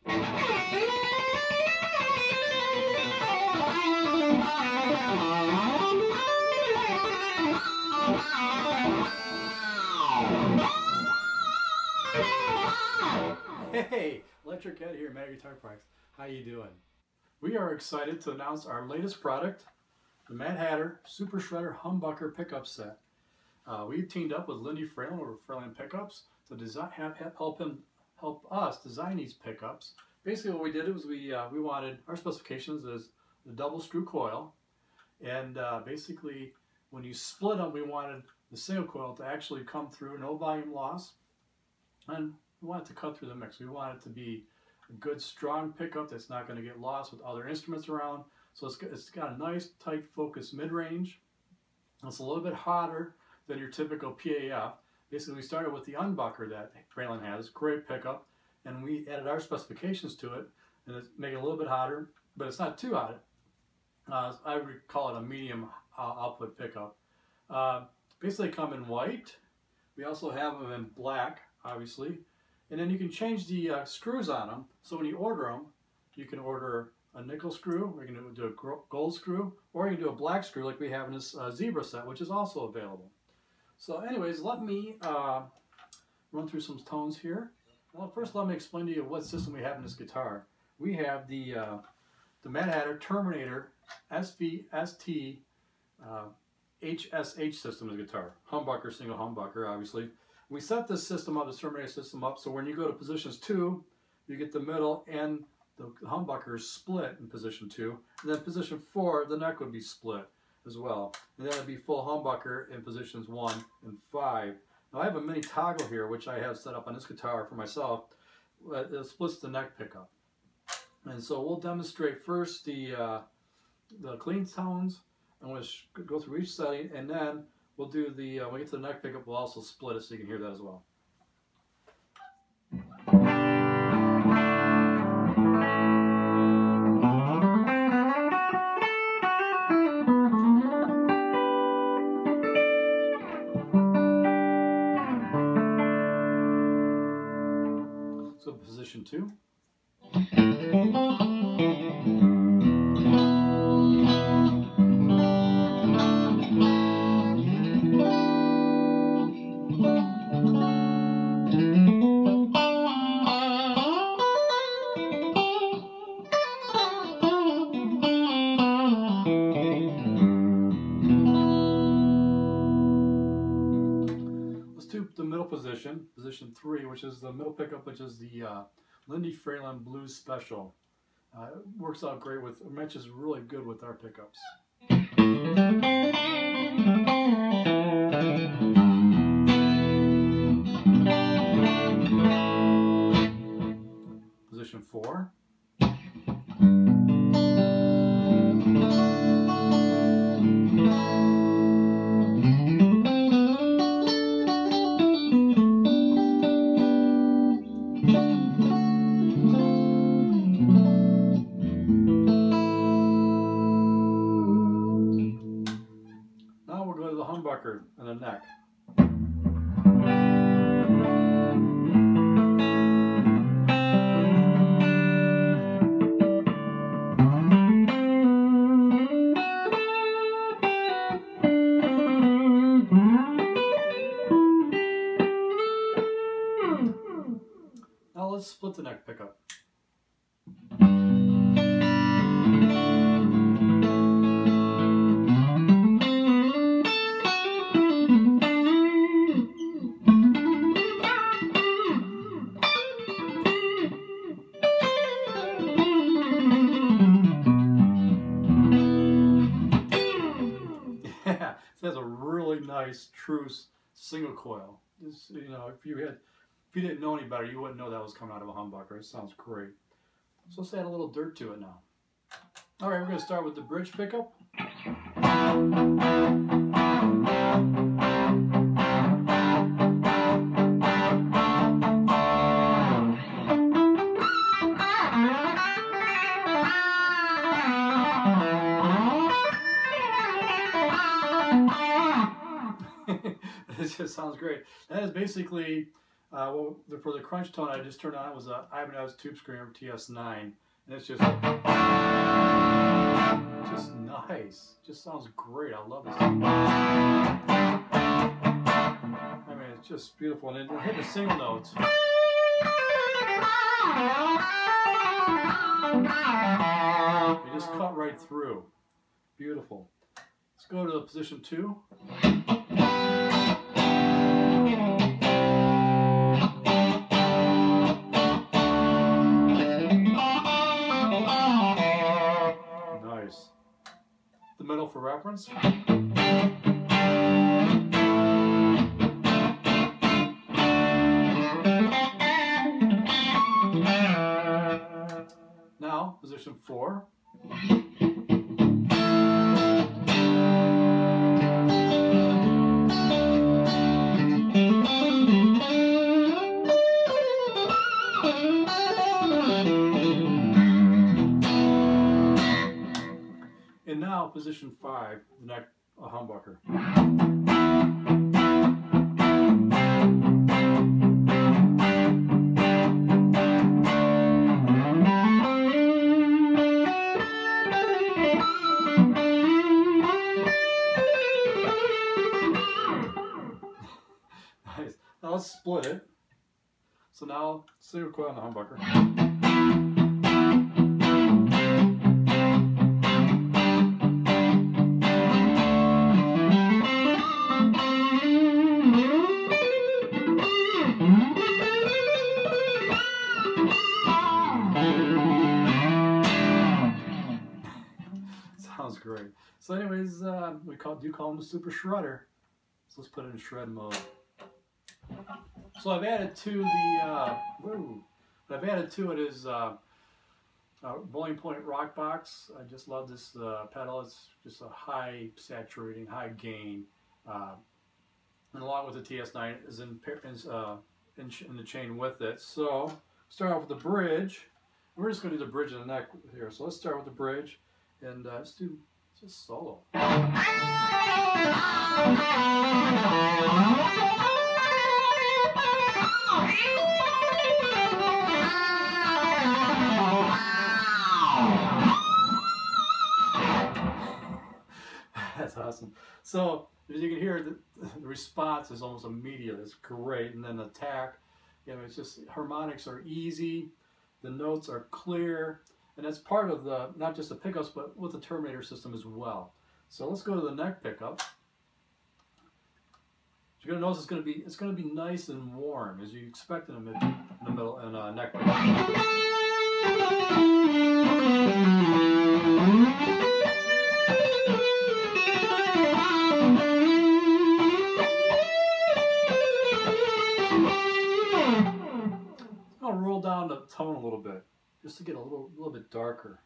Hey, Electric Ed here, Mad Guitar Products. How you doing? We are excited to announce our latest product, the Mad Hatter Super Shredder Humbucker Pickup Set. We teamed up with Lindy Fralin over Fralin Pickups to help us design these pickups. Basically, what we did was we wanted our specifications is the double screw coil, and basically when you split them, we wanted the single coil to actually come through, no volume loss, and we want it to cut through the mix. We want it to be a good, strong pickup that's not going to get lost with other instruments around. So it's got a nice, tight, focused mid-range. It's a little bit hotter than your typical PAF. Basically, we started with the Humbucker that Fralin has. Great pickup, and we added our specifications to it, and it's make it a little bit hotter, but it's not too hot. I would call it a medium output pickup. Basically, come in white. We also have them in black, obviously. And then you can change the screws on them. So when you order them, you can order a nickel screw, or you can do a gold screw, or you can do a black screw like we have in this zebra set, which is also available. So anyways, let me run through some tones here. Well, first let me explain to you what system we have in this guitar. We have the Mad Hatter Terminator SVST HSH system in the guitar. Humbucker, single humbucker, obviously. We set this system up, the Terminator system up, so when you go to positions 2, you get the middle and the humbucker is split in position 2. And then position 4, the neck would be split as well. And then it'd be full humbucker in positions 1 and 5. Now I have a mini toggle here, which I have set up on this guitar for myself. It splits the neck pickup. And so we'll demonstrate first the clean tones, and we'll go through each setting, and then we'll do the, when we get to the neck pickup, we'll also split it so you can hear that as well. So position 2. The middle position, position 3, which is the middle pickup, which is the Lindy Fralin Blues Special. It works out great with, it matches really good with our pickups. Position 4. Humbucker and the neck. Now let's split the neck pickup. So that's a really nice, true single coil. It's, you know, if you didn't know any better, you wouldn't know that was coming out of a humbucker. It sounds great. So let's add a little dirt to it now. All right, we're going to start with the bridge pickup. It just sounds great. That is basically Well, for the crunch tone I just turned on, it was a Ibanez Tube Screamer TS9, and it's just nice. Just sounds great. I love this. I mean, it's just beautiful, and then hit the single notes. You just cut right through. Beautiful. Let's go to position 2. Nice. The middle for reference. Now, position 4. And now, position 5, the neck humbucker. Nice. Now let's split it. So now, single coil on the humbucker. Sounds great. So anyways, we do call him the Super Shredder. So let's put it in shred mode. So I've added to the, what I've added to it is Bowling Point Rock Box. I just love this pedal. It's just a high saturating, high gain. And along with the TS9 is in the chain with it. So start off with the bridge. We're just going to do the bridge and the neck here. So let's start with the bridge and let's do just solo. That's awesome. So as you can hear, the response is almost immediate. It's great. And then the attack, you know, it's just harmonics are easy, the notes are clear, and that's part of the not just the pickups, but with the Terminator system as well. So let's go to the neck pickup. You're gonna notice it's gonna be nice and warm as you expect in the middle and neck pickup. I'll roll down the tone a little bit, just to get a little bit darker.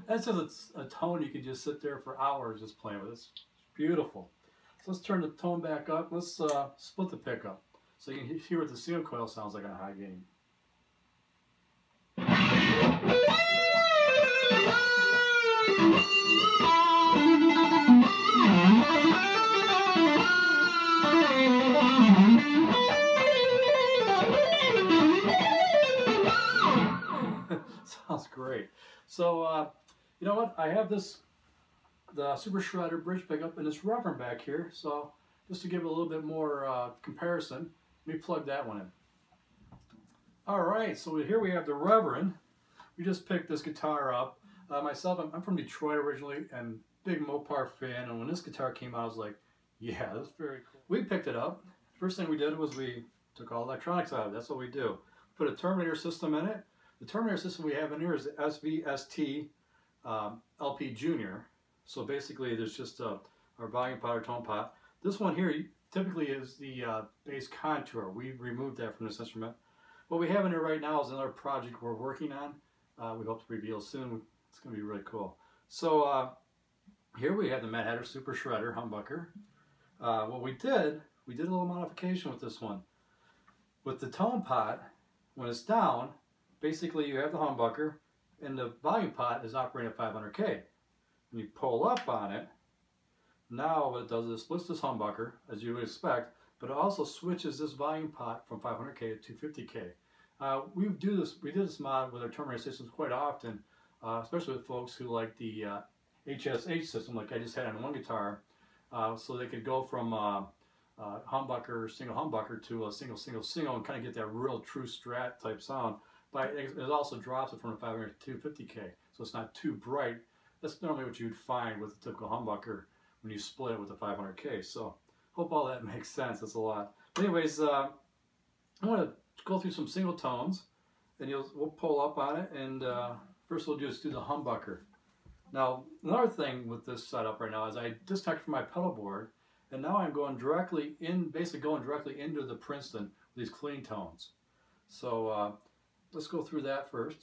That's just a tone you can just sit there for hours just playing with. It's beautiful. So let's turn the tone back up. Let's split the pickup so you can hear what the single coil sounds like on a high gain. Sounds great. So, you know what? I have the Super Shredder bridge pickup and it's Reverend back here. So, just to give it a little bit more comparison, let me plug that one in. All right, so here we have the Reverend. We just picked this guitar up. Myself, I'm from Detroit originally and big Mopar fan. And when this guitar came out, I was like, yeah, that's very cool. We picked it up. First thing we did was we took all the electronics out of it. That's what we do. Put a Terminator system in it. The Terminator system we have in here is the SVST LP Junior. So basically there's just our volume pot or tone pot. This one here typically is the bass contour. We removed that from this instrument. What we have in here right now is another project we're working on. We hope to reveal soon. It's going to be really cool. So here we have the Mad Hatter Super Shredder Humbucker. What we did a little modification with this one. With the tone pot, when it's down, basically you have the humbucker and the volume pot is operating at 500K. When you pull up on it, now what it does is it splits this humbucker, as you would expect, but it also switches this volume pot from 500K to 250K. We do this mod with our terminator systems quite often, especially with folks who like the HSH system, like I just had on one guitar, so they could go from humbucker, single humbucker to a single, and kind of get that real true strat type sound. But it also drops it from 500 to 250K, so it's not too bright. That's normally what you'd find with a typical humbucker when you split it with a 500K. So hope all that makes sense. That's a lot. But anyways, I want to go through some single tones, and we'll pull up on it. And first we'll just do the humbucker. Now another thing with this setup right now is I disconnected from my pedal board, and now I'm going directly in, basically going directly into the Princeton with these clean tones. So let's go through that first.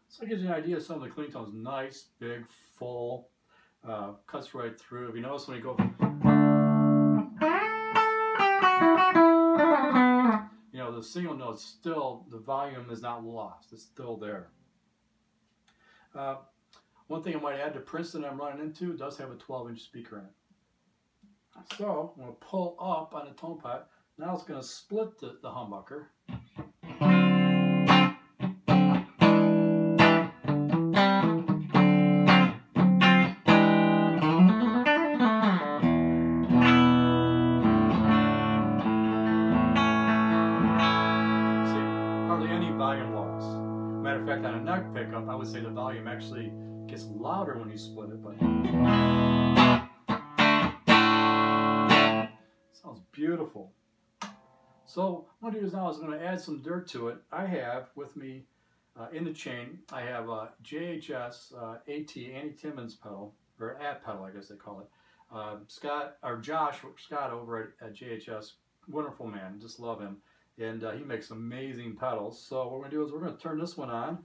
So it gives you an idea of some of the clean tones. Nice, big, full, cuts right through. If you notice when you go, you know, the single note still, the volume is not lost. It's still there. One thing I might add, to Princeton I'm running into does have a 12-inch speaker in it. So I'm going to pull up on the tone pot. Now it's going to split the humbucker. Matter of fact, on a neck pickup, I would say the volume actually gets louder when you split it, but sounds beautiful. So what I'm going to do is now is I'm going to add some dirt to it. I have with me in the chain, I have a JHS AT, Andy Timmons pedal, or AT pedal, I guess they call it. Josh Scott over at JHS, wonderful man, just love him. And he makes amazing pedals. So what we're going to do is we're going to turn this one on.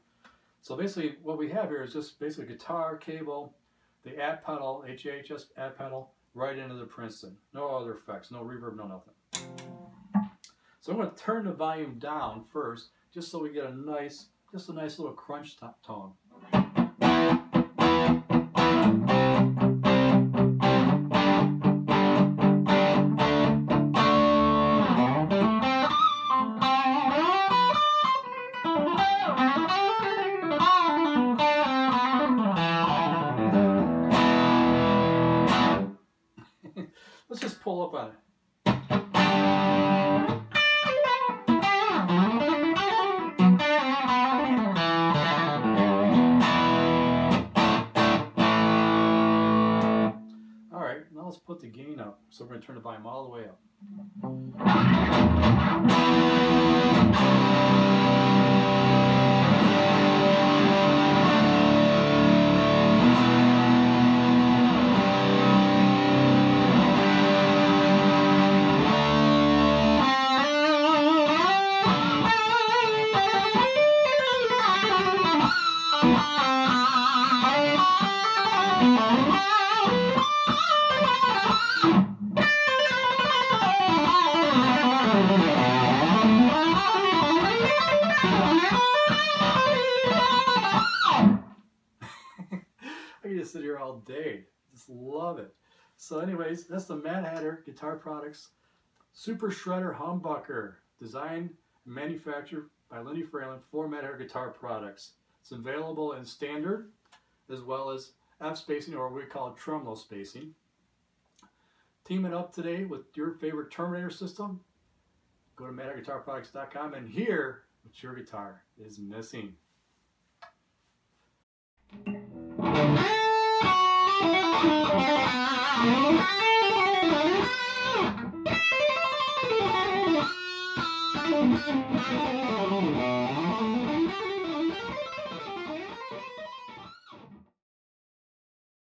So basically what we have here is just basically guitar, cable, the AT pedal, HHS AT pedal, right into the Princeton. No other effects, no reverb, no nothing. So I'm going to turn the volume down first, just so we get a nice little crunch tone. Let's just pull up on it. All right, now let's put the gain up. So we're going to turn the volume all the way up. I can just sit here all day. Just love it. So anyways, that's the Mad Hatter Guitar Products Super Shredder Humbucker, designed and manufactured by Fralin for Mad Hatter Guitar Products. It's available in standard as well as F spacing, or what we call tremolo spacing. Team it up today with your favorite Terminator system. Go to madhatterguitarproducts.com and hear what your guitar is missing.